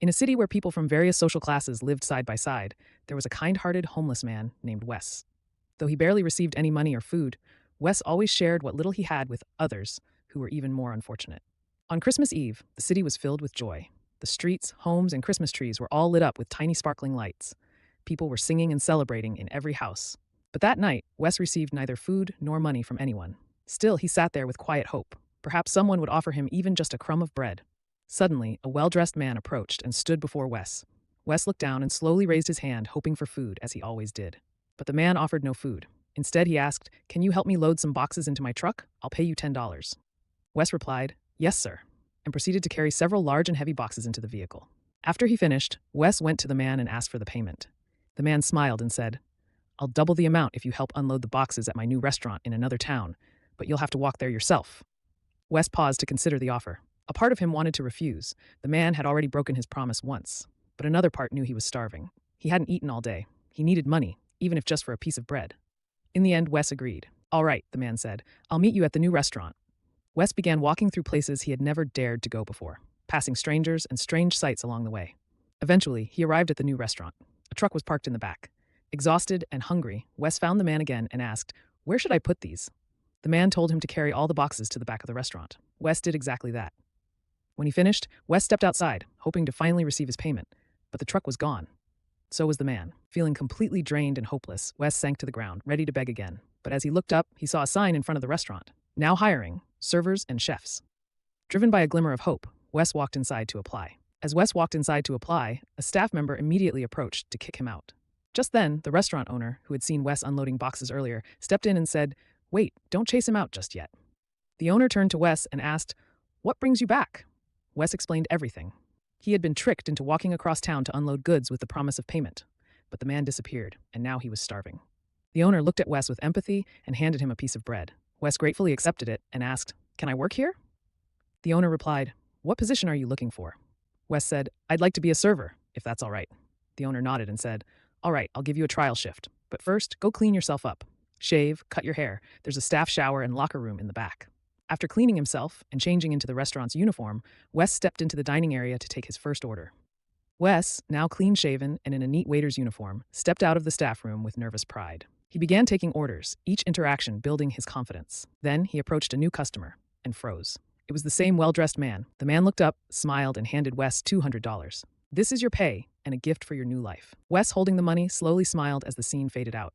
In a city where people from various social classes lived side by side, there was a kind-hearted homeless man named Wes. Though he barely received any money or food, Wes always shared what little he had with others who were even more unfortunate. On Christmas Eve, the city was filled with joy. The streets, homes, and Christmas trees were all lit up with tiny sparkling lights. People were singing and celebrating in every house. But that night, Wes received neither food nor money from anyone. Still, he sat there with quiet hope. Perhaps someone would offer him even just a crumb of bread. Suddenly, a well-dressed man approached and stood before Wes. Wes looked down and slowly raised his hand, hoping for food, as he always did. But the man offered no food. Instead, he asked, "Can you help me load some boxes into my truck? I'll pay you $10." Wes replied, "Yes, sir," and proceeded to carry several large and heavy boxes into the vehicle. After he finished, Wes went to the man and asked for the payment. The man smiled and said, "I'll double the amount if you help unload the boxes at my new restaurant in another town, but you'll have to walk there yourself." Wes paused to consider the offer. A part of him wanted to refuse. The man had already broken his promise once, but another part knew he was starving. He hadn't eaten all day. He needed money, even if just for a piece of bread. In the end, Wes agreed. "All right," the man said. "I'll meet you at the new restaurant." Wes began walking through places he had never dared to go before, passing strangers and strange sights along the way. Eventually, he arrived at the new restaurant. A truck was parked in the back. Exhausted and hungry, Wes found the man again and asked, "Where should I put these?" The man told him to carry all the boxes to the back of the restaurant. Wes did exactly that. When he finished, Wes stepped outside, hoping to finally receive his payment, but the truck was gone. So was the man. Feeling completely drained and hopeless, Wes sank to the ground, ready to beg again. But as he looked up, he saw a sign in front of the restaurant, now hiring servers and chefs. Driven by a glimmer of hope, Wes walked inside to apply. As Wes walked inside to apply, a staff member immediately approached to kick him out. Just then, the restaurant owner, who had seen Wes unloading boxes earlier, stepped in and said, "Wait, don't chase him out just yet." The owner turned to Wes and asked, "What brings you back?" Wes explained everything. He had been tricked into walking across town to unload goods with the promise of payment, but the man disappeared, and now he was starving. The owner looked at Wes with empathy and handed him a piece of bread. Wes gratefully accepted it and asked, "Can I work here?" The owner replied, "What position are you looking for?" Wes said, "I'd like to be a server, if that's all right." The owner nodded and said, "All right, I'll give you a trial shift. But first, go clean yourself up. Shave, cut your hair. There's a staff shower and locker room in the back." After cleaning himself and changing into the restaurant's uniform, Wes stepped into the dining area to take his first order. Wes, now clean-shaven and in a neat waiter's uniform, stepped out of the staff room with nervous pride. He began taking orders, each interaction building his confidence. Then he approached a new customer and froze. It was the same well-dressed man. The man looked up, smiled, and handed Wes $200. "This is your pay and a gift for your new life." Wes, holding the money, slowly smiled as the scene faded out.